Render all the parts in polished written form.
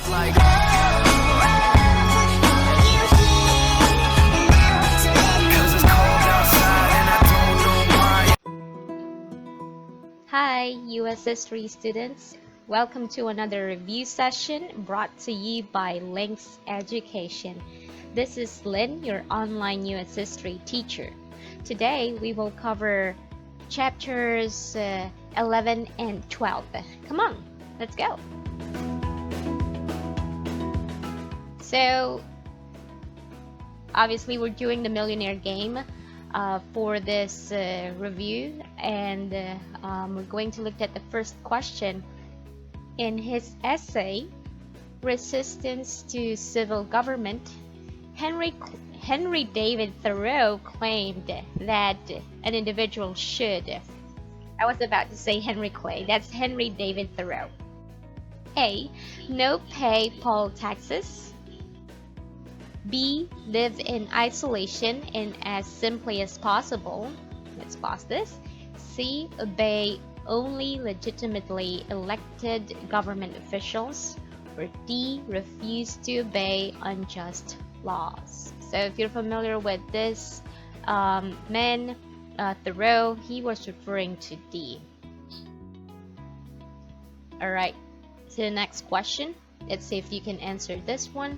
up like Hi, U.S. History students. Welcome to another review session brought to you by Links Education. This is Lynn, your online U.S. History teacher. Today, we will cover chapters 11 and 12. Come on, let's go. So, obviously, we're doing the Millionaire game for this review, and we're going to look at the first question. In his essay, Resistance to Civil Government, Henry David Thoreau claimed that an individual should, I was about to say Henry Clay, that's Henry David Thoreau. A. No pay poll taxes. B. Live in isolation and as simply as possible. Let's pause this. C. Obey only legitimately elected government officials. Or D. Refuse to obey unjust laws. So if you're familiar with this man, Thoreau, he was referring to D. Alright, so the next question. Let's see if you can answer this one.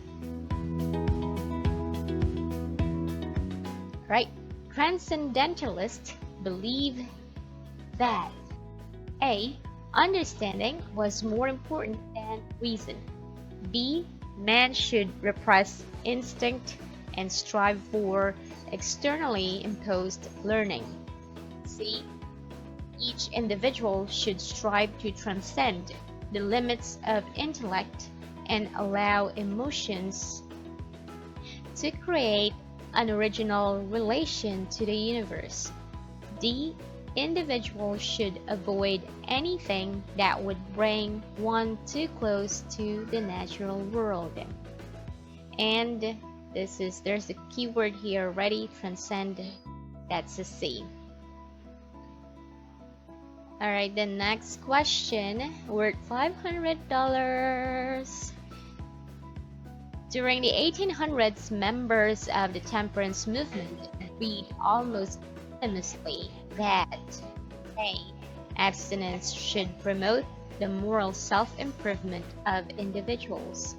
Right, transcendentalists believe that A. Understanding was more important than reason. B. Man should repress instinct and strive for externally imposed learning. C. Each individual should strive to transcend the limits of intellect and allow emotions to create an original relation to the universe. D. Individuals should avoid anything that would bring one too close to the natural world. And there's a keyword here already, transcend. That's a C. Alright, the next question, worth $500. During the 1800s, members of the temperance movement agreed almost unanimously that A. Abstinence should promote the moral self-improvement of individuals.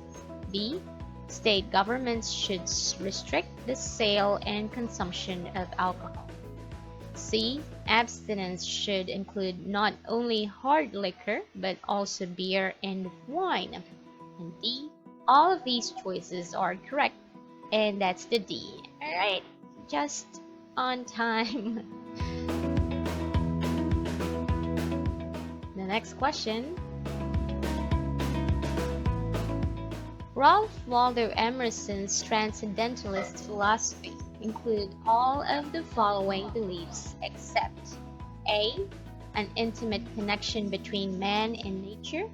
B. State governments should restrict the sale and consumption of alcohol. C. Abstinence should include not only hard liquor but also beer and wine. And D. All of these choices are correct, and that's the D. Alright, just on time. The next question. Ralph Waldo Emerson's transcendentalist philosophy include all of the following beliefs except A. An intimate connection between man and nature.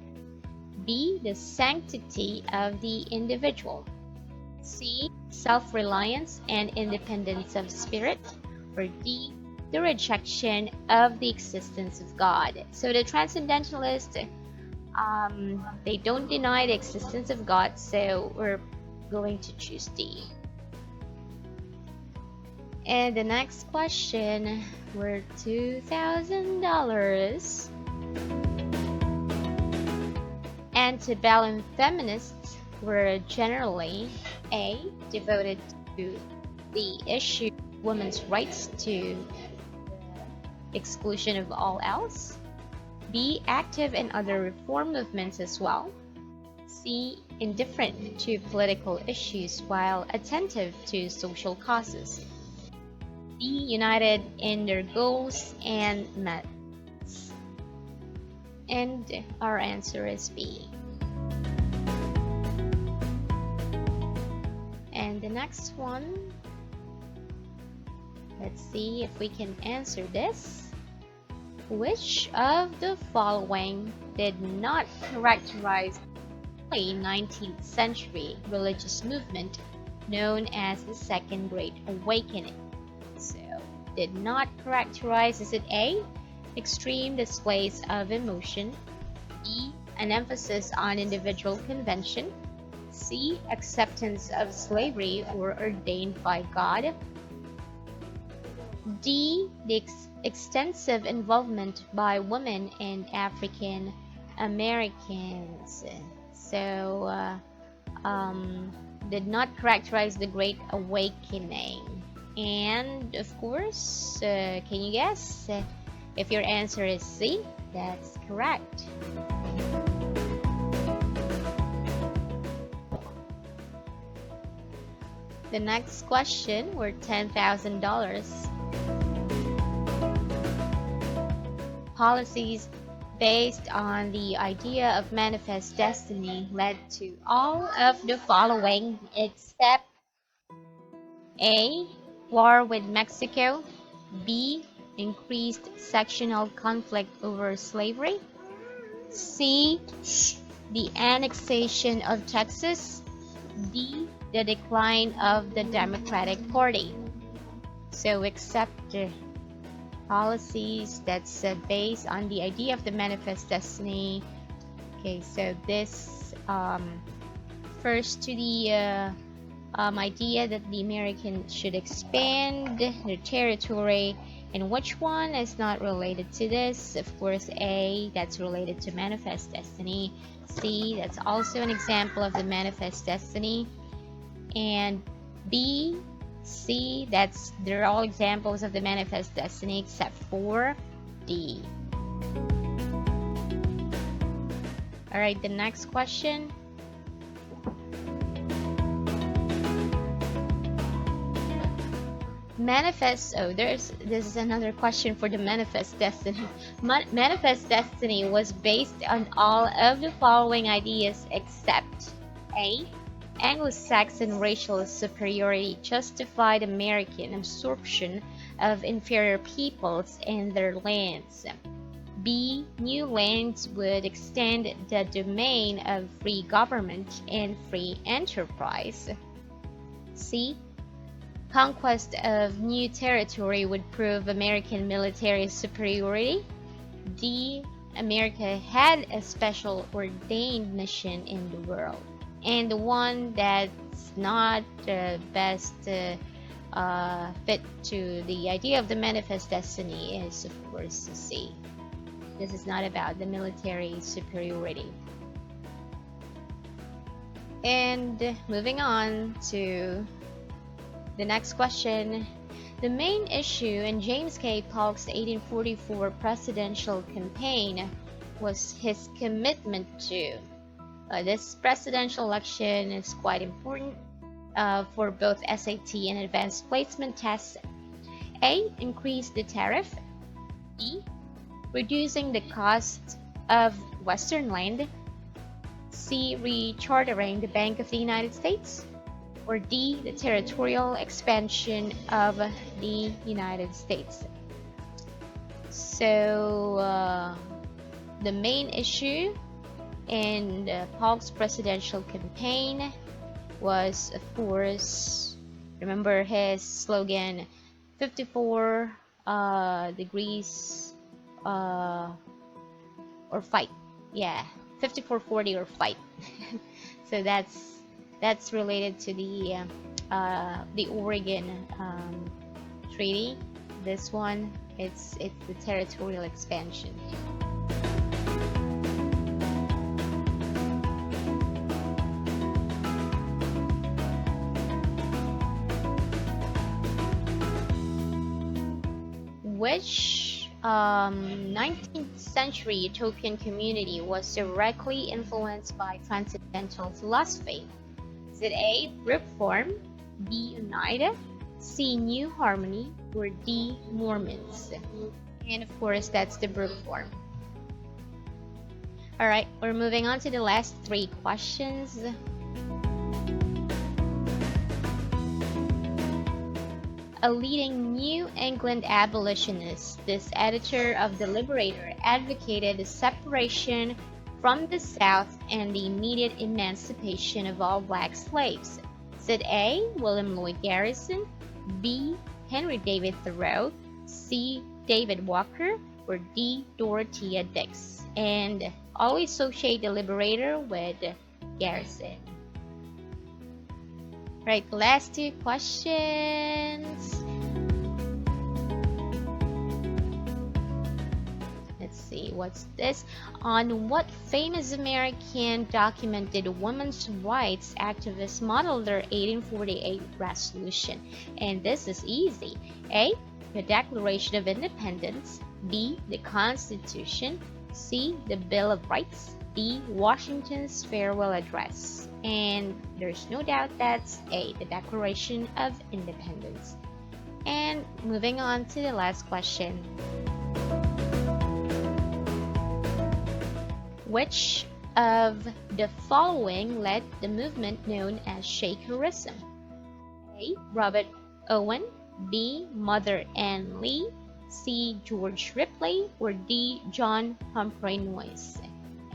B. The sanctity of the individual. C. Self-reliance and independence of spirit. Or D. The rejection of the existence of God. So the transcendentalists, they don't deny the existence of God, so we're going to choose D. And the next question, worth $2,000. Antebellum feminists were generally A. Devoted to the issue of women's rights to the exclusion of all else. B. Active in other reform movements as well. C. Indifferent to political issues while attentive to social causes. D. United in their goals and methods. And our answer is B. And the next one, let's see if we can answer this. Which of the following did not characterize the 19th century religious movement known as the Second Great Awakening? So, did not characterize, is it A. Extreme displays of emotion, B. an emphasis on individual convention. C. Acceptance of slavery or ordained by God. D. The extensive involvement by women and African Americans. So, did not characterize the Great Awakening. And of course, can you guess if your answer is C? That's correct. The next question worth $10,000. Policies based on the idea of manifest destiny led to all of the following except A. War with Mexico. B. Increased sectional conflict over slavery. C. The annexation of Texas. D. The decline of the Democratic Party. So except policies that's based on the idea of the manifest destiny. Okay, so this refers to the idea that the Americans should expand their territory. And which one is not related to this? Of course, A, that's related to manifest destiny. C, that's also an example of the manifest destiny. And B, C, they're all examples of the manifest destiny except for D. Alright, the next question. This is another question for the manifest destiny. Manifest destiny was based on all of the following ideas except A. Anglo-Saxon racial superiority justified American absorption of inferior peoples and their lands. B. New lands would extend the domain of free government and free enterprise. C. Conquest of new territory would prove American military superiority. D. America had a special ordained mission in the world. And the one that's not best fit to the idea of the manifest destiny is, of course, C. This is not about the military superiority. And moving on to the next question. The main issue in James K. Polk's 1844 presidential campaign was his commitment to. This presidential election is quite important for both SAT and advanced placement tests. A. Increase the tariff. B. Reducing the cost of Western land. C. Rechartering the Bank of the United States. Or D. The territorial expansion of the United States. So the main issue in Polk's presidential campaign was, of course, remember his slogan, 54 degrees or fight. Yeah, 54-40 or fight. So that's related to the Oregon Treaty. This one, it's the territorial expansion. Which 19th century utopian community was directly influenced by transcendental philosophy? Is it A. Brook Farm, B. Oneida, C. New Harmony, or D. Mormons? And of course, that's the Brook Farm. Alright, we're moving on to the last three questions. A leading New England abolitionist, this editor of the Liberator advocated the separation from the South and the immediate emancipation of all black slaves. Is it A. William Lloyd Garrison, B. Henry David Thoreau, C. David Walker, or D. Dorothea Dix? And always associate the liberator with Garrison. Right, last two questions. Let's see, what's this? On what famous American documented women's rights activists modeled their 1848 resolution? And this is easy. A, the Declaration of Independence. B, the Constitution. C, the Bill of Rights. D, Washington's Farewell Address. And there's no doubt that's A, the Declaration of Independence. And moving on to the last question. Which of the following led the movement known as Shakerism? A, Robert Owen. B, Mother Ann Lee. C, George Ripley. Or D, John Humphrey Noyes.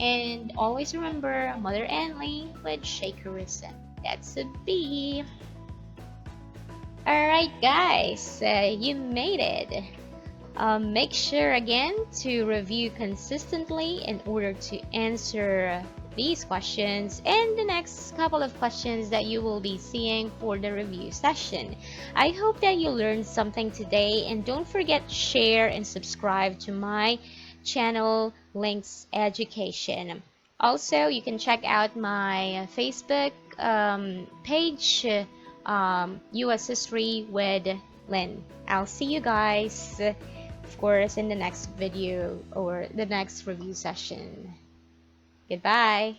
And always remember Mother Ann Lee with Shakerism. That's a B. Alright guys, you made it. Make sure again to review consistently in order to answer these questions and the next couple of questions that you will be seeing for the review session. I hope that you learned something today, and don't forget to share and subscribe to my channel, Links Education. Also, you can check out my Facebook page, U.S. History with Lynn. I'll see you guys, of course, in the next video or the next review session. Goodbye.